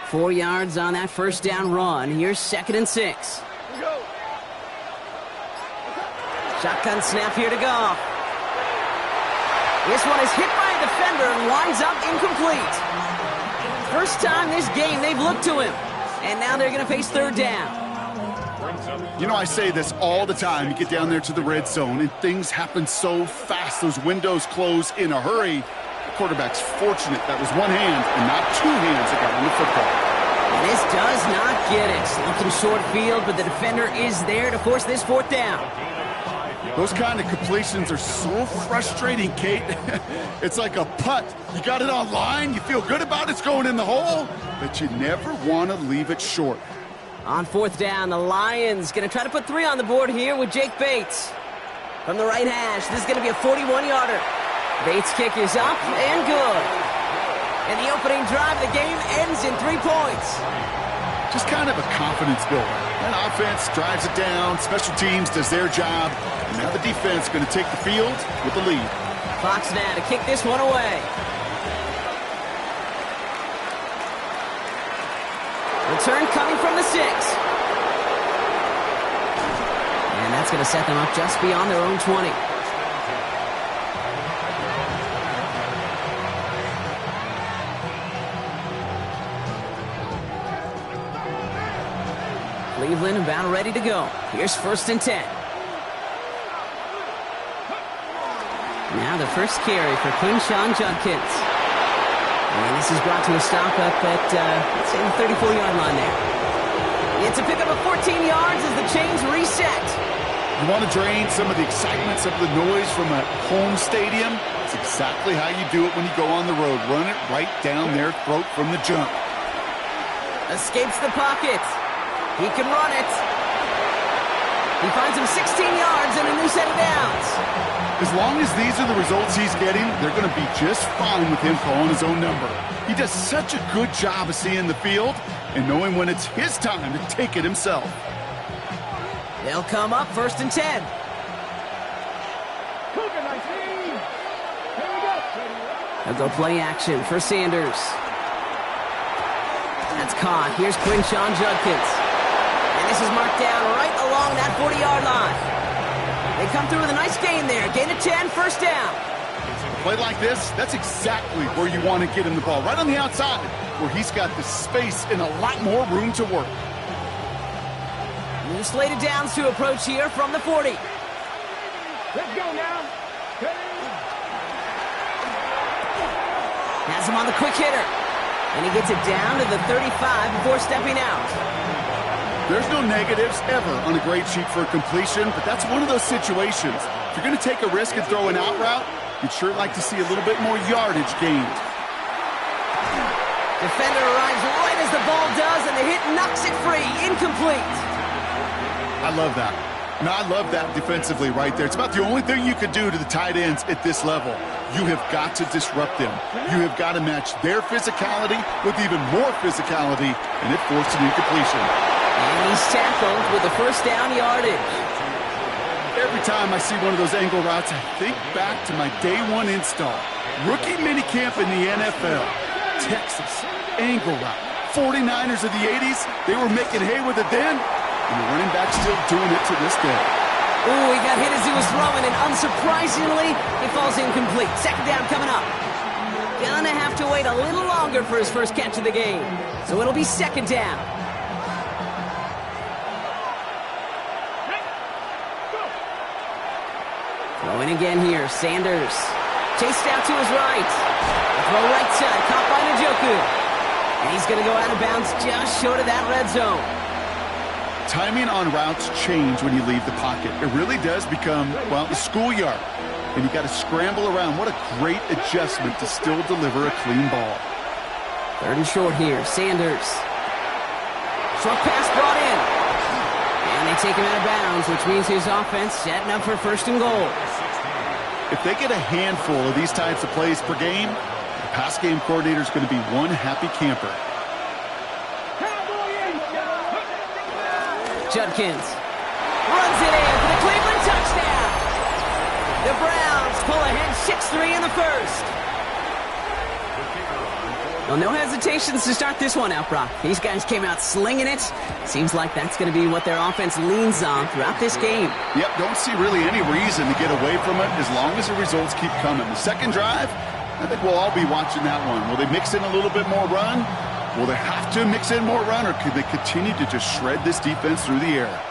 4 yards on that first down run. Here's 2nd and 6. Shotgun snap here to Goff. This one is hit by a defender and winds up incomplete. First time this game they've looked to him. And now they're going to face 3rd down. You know, I say this all the time. You get down there to the red zone, and things happen so fast. Those windows close in a hurry. The quarterback's fortunate that was one hand and not 2 hands that got on the football. And this does not get it. Looking short field, but the defender is there to force this 4th down. Those kind of completions are so frustrating, Kate. It's like a putt. You got it on line, you feel good about it's going in the hole, but you never want to leave it short. On 4th down, the Lions going to try to put 3 on the board here with Jake Bates. From the right hash, this is going to be a 41-yarder. Bates' kick is up and good. And the opening drive of the game ends in 3 points. Just kind of a confidence builder. That offense drives it down, special teams does their job, and now the defense going to take the field with the lead. Fox now to kick this one away. Return coming from the 6. And that's going to set them up just beyond their own 20. Cleveland about ready to go. Here's 1st and 10. Now the first carry for Quinshon Judkins. And this is brought to a stop up at, let's say, the 34-yard line there. It's a pickup of 14 yards as the chains reset. You want to drain some of the excitement, some of the noise from a home stadium? It's exactly how you do it when you go on the road. Run it right down their throat from the jump. Escapes the pocket. He can run it. He finds him 16 yards and a new set of downs. As long as these are the results he's getting, they're going to be just fine with him calling his own number. He does such a good job of seeing the field and knowing when it's his time to take it himself. They'll come up 1st and 10. They'll go play action for Sanders. That's caught. Here's Quinshon Judkins. And this is marked down right along that 40-yard line. They come through with a nice gain there. Gain of 10, 1st down. A play like this, that's exactly where you want to get him the ball. Right on the outside, where he's got the space and a lot more room to work. New slated downs to approach here from the 40. Let's go now. Has him on the quick hitter. And he gets it down to the 35 before stepping out. There's no negatives ever on a grade sheet for a completion, but that's one of those situations. If you're going to take a risk and throw an out route, you'd sure like to see a little bit more yardage gained. Defender arrives right as the ball does, and the hit knocks it free. Incomplete. I love that. Now, I love that defensively right there. It's about the only thing you could do to the tight ends at this level. You have got to disrupt them. You have got to match their physicality with even more physicality, and it forced an incompletion. And he's tackled with the 1st down yardage. Every time I see one of those angle routes, I think back to my day 1 install. Rookie minicamp in the NFL. Texas, angle route. 49ers of the 80s, they were making hay with it then, and the running back's still doing it to this day. Ooh, he got hit as he was throwing, and unsurprisingly, he falls incomplete. 2nd down coming up. Gonna have to wait a little longer for his first catch of the game. So it'll be 2nd down. Throwing again here, Sanders. Chased out to his right. Throw right side, caught by Njoku. And he's going to go out of bounds just short of that red zone. Timing on routes change when you leave the pocket. It really does become, well, the schoolyard. And you got to scramble around. What a great adjustment to still deliver a clean ball. 3rd and short here, Sanders. Short pass brought in. And they take him out of bounds, which means his offense setting up for 1st and goal. If they get a handful of these types of plays per game, the pass game coordinator is going to be one happy camper. Judkins runs it in for the Cleveland touchdown. The Browns pull ahead 6-3 in the 1st. Well, no hesitations to start this one out, Brock. These guys came out slinging it. Seems like that's going to be what their offense leans on throughout this game. Yep, don't see really any reason to get away from it as long as the results keep coming. The second drive, I think we'll all be watching that one. Will they mix in a little bit more run? Will they have to mix in more run, or could they continue to just shred this defense through the air?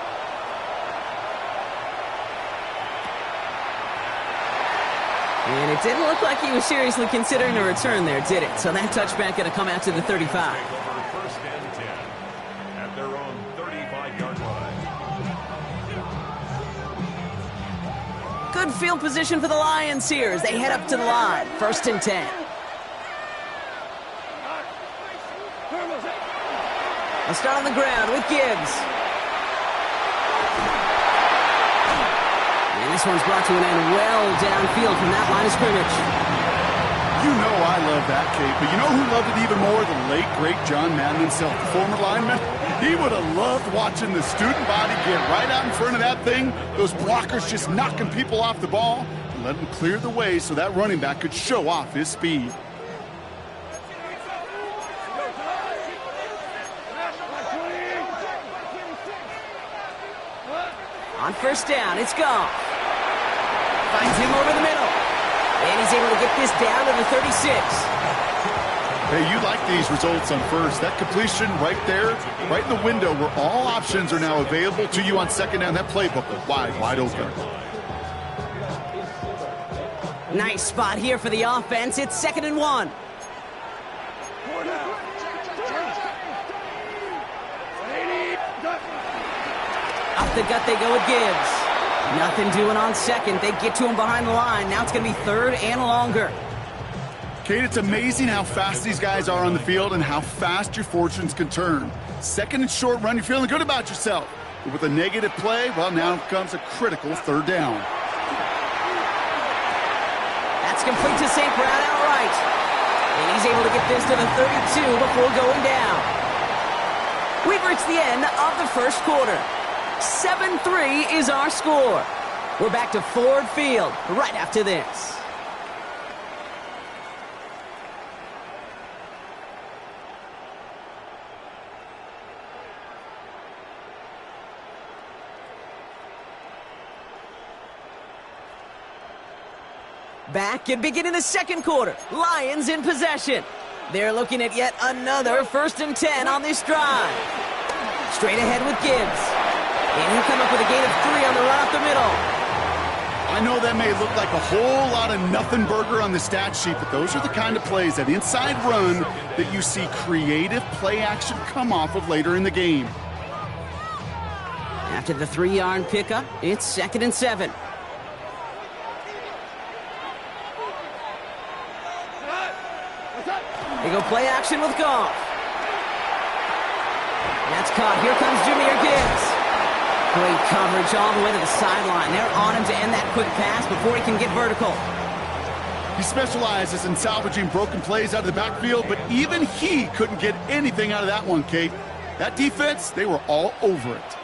And it didn't look like he was seriously considering a return there, did it? So that touchback going to come out to the 35. First and 10 at their own 35-yard line. Good field position for the Lions here as they head up to the line. First and 10. They'll start on the ground with Gibbs. And this one's brought to an end well downfield from that line of scrimmage. You know I love that, Kate, but you know who loved it even more? The late, great John Madden himself, the former lineman. He would have loved watching the student body get right out in front of that thing, those blockers just knocking people off the ball, and let them clear the way so that running back could show off his speed. On first down, it's Goff. Finds him over the middle. And he's able to get this down to the 36. Hey, you like these results on first. That completion right there, right in the window where all options are now available to you on second down. That playbook was wide open. Nice spot here for the offense. It's 2nd and 1. Up the gut they go with Gibbs. Nothing doing on second. They get to him behind the line. Now it's going to be 3rd and longer. Kate, it's amazing how fast these guys are on the field and how fast your fortunes can turn. 2nd and short run, you're feeling good about yourself. But with a negative play, well, now comes a critical 3rd down. That's complete to St. Brown outright. And he's able to get this to the 32 before going down. We've reached the end of the first quarter. 7-3 is our score. We're back to Ford Field right after this. Back and beginning the second quarter. Lions in possession. They're looking at yet another 1st and 10 on this drive. Straight ahead with Gibbs. And he'll come up with a gain of 3 on the run up the middle. I know that may look like a whole lot of nothing burger on the stat sheet, but those are the kind of plays, that inside run, that you see creative play action come off of later in the game. After the 3-yard pickup, it's 2nd and 7. They go play action with Goff. That's caught. Here comes Jahmyr Gibbs. Great coverage all the way to the sideline. They're on him to end that quick pass before he can get vertical. He specializes in salvaging broken plays out of the backfield, but even he couldn't get anything out of that one, Kate. That defense, they were all over it.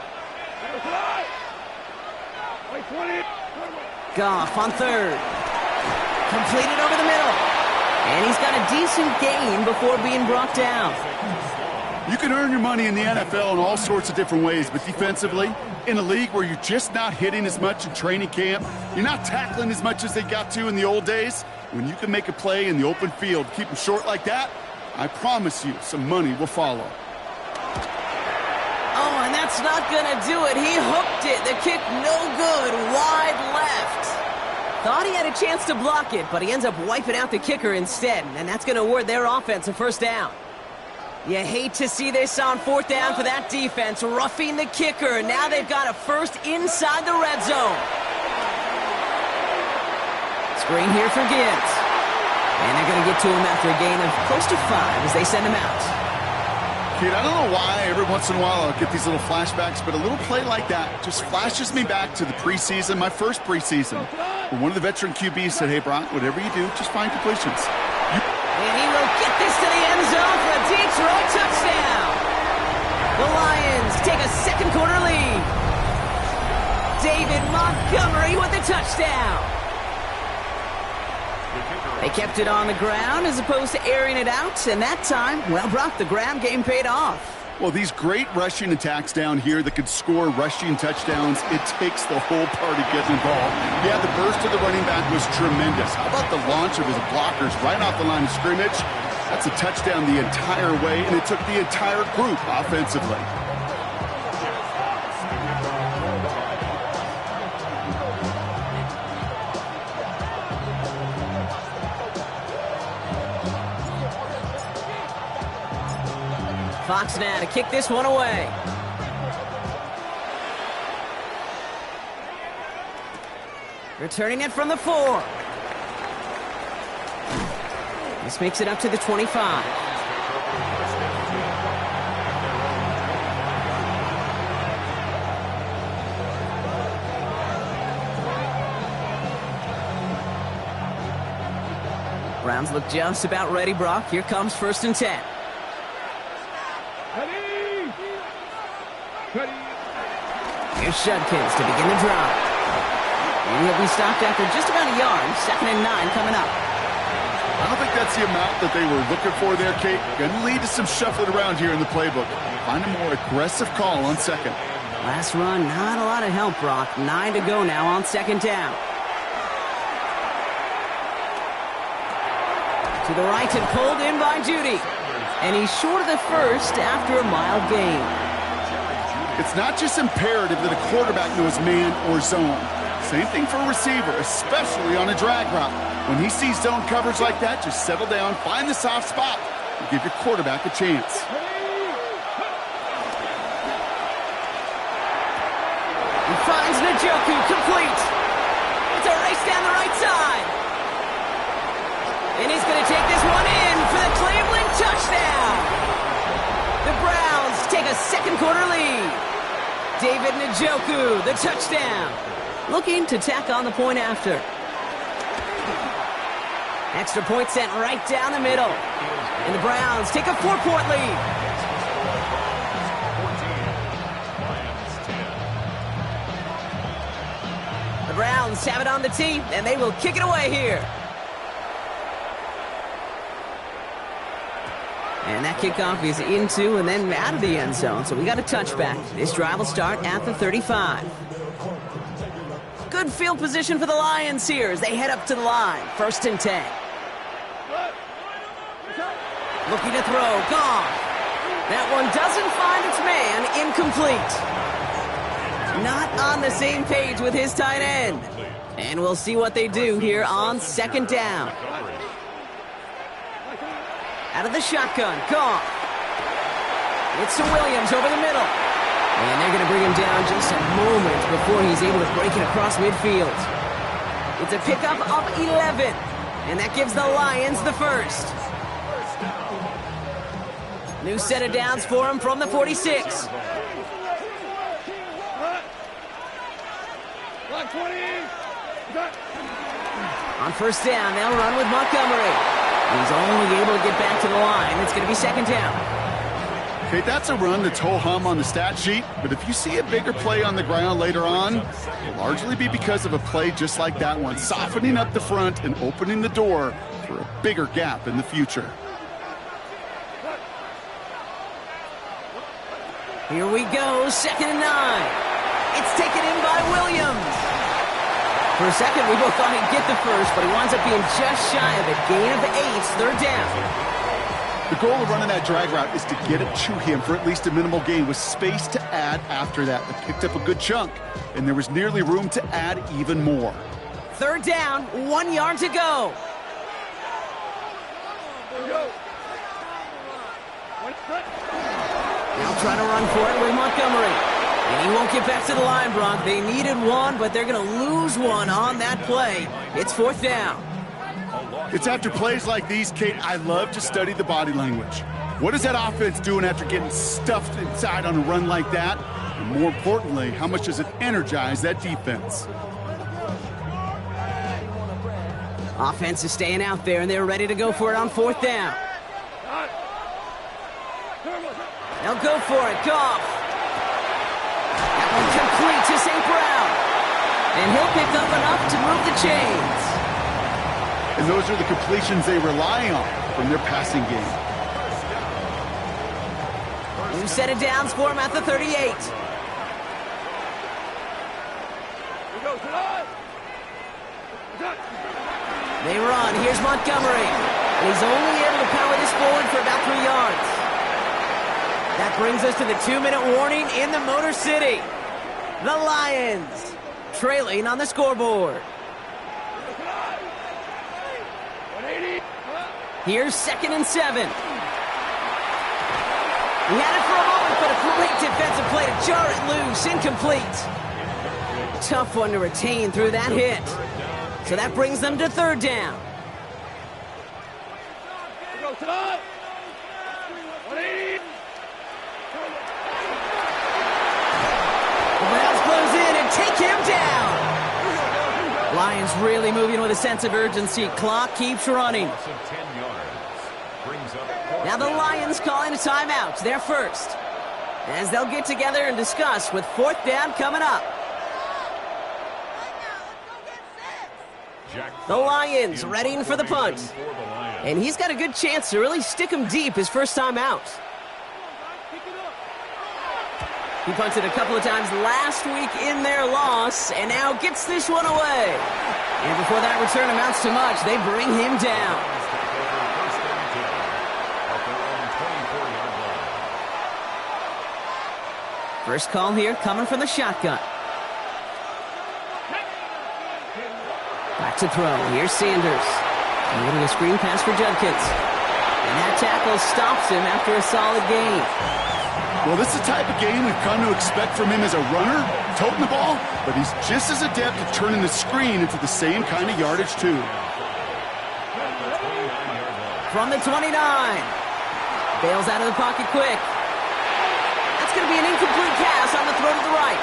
Goff on 3rd. Completed over the middle. And he's got a decent gain before being brought down. You can earn your money in the NFL in all sorts of different ways, but defensively, in a league where you're just not hitting as much in training camp, you're not tackling as much as they got to in the old days, when you can make a play in the open field, keep them short like that, I promise you some money will follow. Oh, and that's not going to do it. He hooked it. The kick no good, wide left. Thought he had a chance to block it, but he ends up wiping out the kicker instead, and that's going to award their offense a 1st down. You hate to see this on 4th down for that defense, roughing the kicker. Now they've got a 1st inside the red zone. Screen here for Gibbs. And they're going to get to him after a gain of close to 5 as they send him out. Kid, I don't know why every once in a while I'll get these little flashbacks, but a little play like that just flashes me back to the preseason, my first preseason, where one of the veteran QBs said, hey, Brock, whatever you do, just find completions. And he will get this to the end zone for a Detroit touchdown. The Lions take a second quarter lead. David Montgomery with the touchdown. They kept it on the ground as opposed to airing it out, and that time, well, Brock, the ground game paid off. Well, these great rushing attacks down here that could score rushing touchdowns, it takes the whole party getting involved. Yeah, the burst of the running back was tremendous. How about the launch of his blockers right off the line of scrimmage? That's a touchdown the entire way, and it took the entire group offensively. Fox now to kick this one away. Returning it from the 4. This makes it up to the 25. Browns look just about ready, Brock. Here comes 1st and 10. Here's Judkins to begin the drive. And he'll be stopped after just about a yard. 2nd and 9 coming up. I don't think that's the amount that they were looking for there, Kate. Going to lead to some shuffling around here in the playbook. Find a more aggressive call on 2nd. Last run, not a lot of help, Brock. 9 to go now on 2nd down. To the right and pulled in by Judy. And he's short of the 1st after a mild gain. It's not just imperative that a quarterback knows man or zone. Same thing for a receiver, especially on a drag route. When he sees zone coverage like that, just settle down, find the soft spot, and give your quarterback a chance. He finds Njoku complete. It's a race down the right side. And he's going to take this one in for the Cleveland touchdown. The Browns take a 2nd quarter lead. David Njoku, the touchdown. Looking to tack on the point after. Extra point sent right down the middle. And the Browns take a 4-point lead. The Browns have it on the tee, and they will kick it away here. And that kickoff is into and then out of the end zone, so we got a touchback. This drive will start at the 35. Good field position for the Lions here as they head up to the line. 1st and 10. Looking to throw, gone. That one doesn't find its man, incomplete. Not on the same page with his tight end. And we'll see what they do here on 2nd down. Out of the shotgun, Goff. It's to Williams over the middle. And they're going to bring him down just a moment before he's able to break it across midfield. It's a pickup of 11. And that gives the Lions the 1st. New set of downs for him from the 46. On 1st down, they'll run with Montgomery. He's only able to get back to the line. It's going to be 2nd down. Okay, that's a run that's ho-hum on the stat sheet, but if you see a bigger play on the ground later on, it'll largely be because of a play just like that one, softening up the front and opening the door for a bigger gap in the future. Here we go, 2nd and 9. It's taken in by Williams. For a second, we both thought he'd get the 1st, but he winds up being just shy of it. Gain of the 8th, 3rd down. The goal of running that drag route is to get it to him for at least a minimal gain with space to add after that. They picked up a good chunk, and there was nearly room to add even more. 3rd down, 1 yard to go. Now trying to run for it with Montgomery. And he won't get back to the line, Brock. They needed one, but they're going to lose one on that play. It's 4th down. It's after plays like these, Kate, I love to study the body language. What is that offense doing after getting stuffed inside on a run like that? And more importantly, how much does it energize that defense? Offense is staying out there, and they're ready to go for it on 4th down. They'll go for it. Goff. That one complete to St. Brown. And he'll pick up enough to move the chains. and those are the completions they rely on from their passing game. New set of downs for him at the 38. They run. Here's Montgomery. And he's only able to power this forward for about 3 yards. That brings us to the 2-minute warning in the Motor City. The Lions trailing on the scoreboard. Here's 2nd and 7. He had it for a moment, but a great defensive play to jar it loose. Incomplete. Tough one to retain through that hit. So that brings them to 3rd down. The Browns close in and take him down. Lions really moving with a sense of urgency. Clock keeps running. Now the Lions calling a timeout. They're first, as they'll get together and discuss with 4th down coming up. The Lions readying for the punt. And he's got a good chance to really stick him deep his first time out. He punted a couple of times last week in their loss, and now gets this one away. And before that return amounts to much, they bring him down. First call here coming from the shotgun. Back to throw. Here's Sanders. Getting a screen pass for Judkins. And that tackle stops him after a solid gain. Well, this is the type of game we've come to expect from him as a runner, toting the ball, but he's just as adept at turning the screen into the same kind of yardage, too. From the 29. Bails out of the pocket quick. That's going to be an incomplete pass on the throw to the right.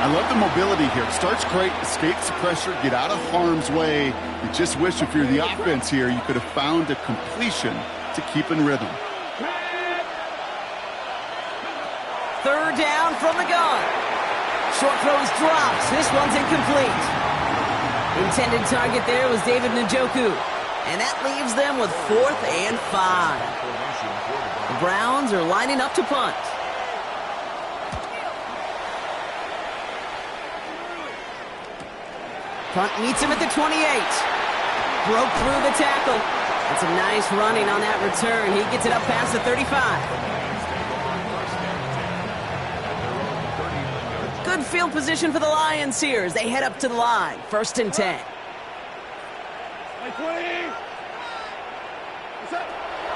I love the mobility here. Starts great, escapes the pressure, get out of harm's way. You just wish if you're the offense here, you could have found a completion to keep in rhythm. 3rd down from the gun. Short throws drops. This one's incomplete. Intended target there was David Njoku. And that leaves them with 4th and 5. The Browns are lining up to punt. Punt meets him at the 28. Broke through the tackle. And some nice running on that return. He gets it up past the 35. Good field position for the Lions here as they head up to the line. 1st and 10.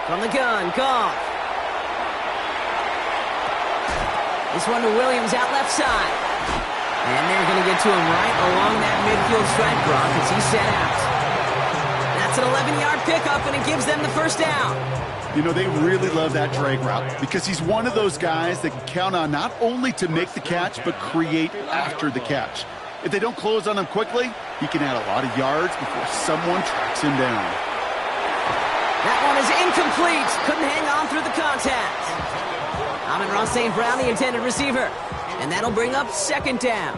From the gun, Goff. This one to Williams out left side. And they're going to get to him right along that midfield stripe block as he's set out. That's an 11-yard pickup, and it gives them the 1st down. You know, they really love that drag route because he's one of those guys that can count on not only to make the catch, but create after the catch. If they don't close on him quickly, he can add a lot of yards before someone tracks him down. That one is incomplete. Couldn't hang on through the contact. Amon-Ra St. Brown, the intended receiver. And that'll bring up 2nd down.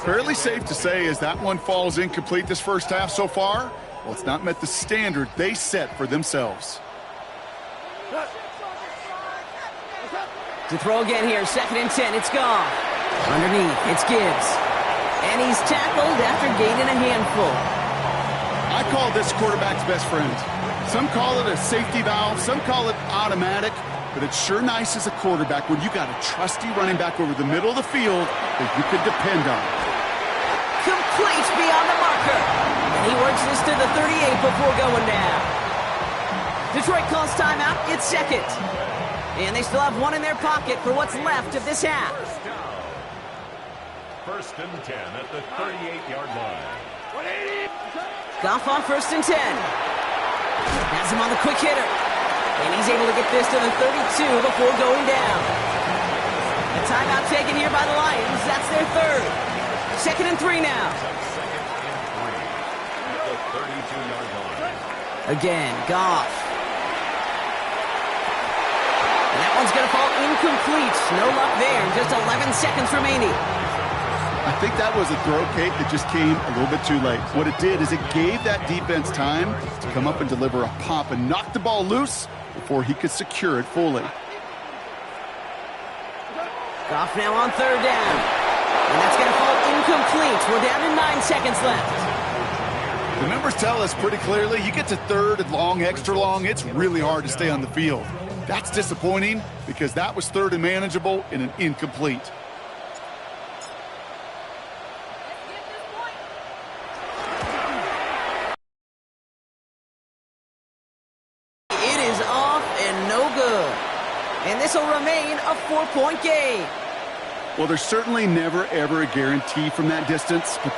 Fairly safe to say as that one falls incomplete this first half so far, well, it's not met the standard they set for themselves. To throw again here, 2nd and 10, it's Goff. Underneath, it's Gibbs. And he's tackled after gaining a handful. I call this quarterback's best friend. Some call it a safety valve, some call it automatic, but it's sure nice as a quarterback when you got a trusty running back over the middle of the field that you could depend on. Complete beyond the marker. And he works this to the 38 before going down. Detroit calls timeout. It's 2nd. And they still have one in their pocket for what's left of this half. 1st and 10 at the 38-yard line. Goff on 1st and 10. Has him on the quick hitter. And he's able to get this to the 32 before going down. A timeout taken here by the Lions. That's their 3rd. 2nd and 3 now. 2nd and 3 at the 32-yard line. Again, Goff. And that one's going to fall incomplete. No luck there. Just 11 seconds remaining. I think that was a throw, Kate, that just came a little bit too late. What it did is it gave that defense time to come up and deliver a pop and knock the ball loose before he could secure it fully. Goff now on third down. And that's going to fall incomplete. We're down to 9 seconds left. The numbers tell us pretty clearly, you get to third and long, extra long, it's really hard to stay on the field. That's disappointing because that was third and manageable in an incomplete. It is off and no good. And this will remain a 4-point game. Well, there's certainly never, ever a guarantee from that distance, but